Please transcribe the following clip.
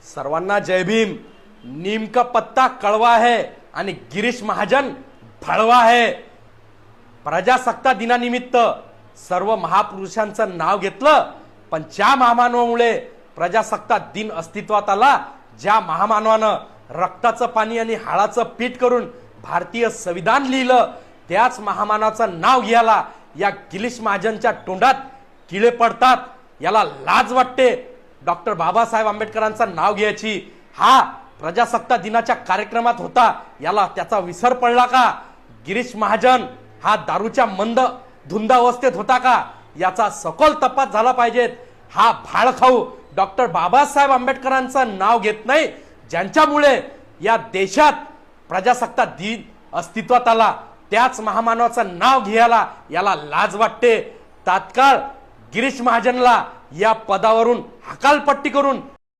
सर्वांना जय भीम। नीम का पत्ता कड़वा है आणि गिरीश महाजन भळवा है। प्रजासत्ताक दिनानिमित्त सर्व महापुरुषांचं नाव घेतलं, पण ज्या महामानवामुळे प्रजासत्ताक दिन अस्तित्वात आला, ज्या महामानवानं रक्ताचं पाणी आणि हाळाचं पीठ करून भारतीय संविधान लिहिलं, त्याच महामानवाचं नाव घ्यायला या गिरीश महाजनच्या तोंडात किळे पडतात। याला लाज वाटते डॉक्टर बाबासाहेब आंबेडकरांचं नाव घ्यायची। हा प्रजासत्ताक दिनाच्या कार्यक्रमात होता, याला त्याचा विसर पडला का? गिरीश महाजन हा दारूच्या मंद धुंदावस्थेत होता का? याचा सखोल तपास झाला पाहिजे। हा भाळखाऊ डॉक्टर बाबासाहेब आंबेडकरांचं नाव घेत नाही, ज्यांच्यामुळे या देशात प्रजासत्ताक दिन अस्तित्वात आला, त्याच महामानवाचं नाव घ्यायला याला लाज वाटते। तात्काळ गिरीश महाजनला या पदावरून हकालपट्टी करून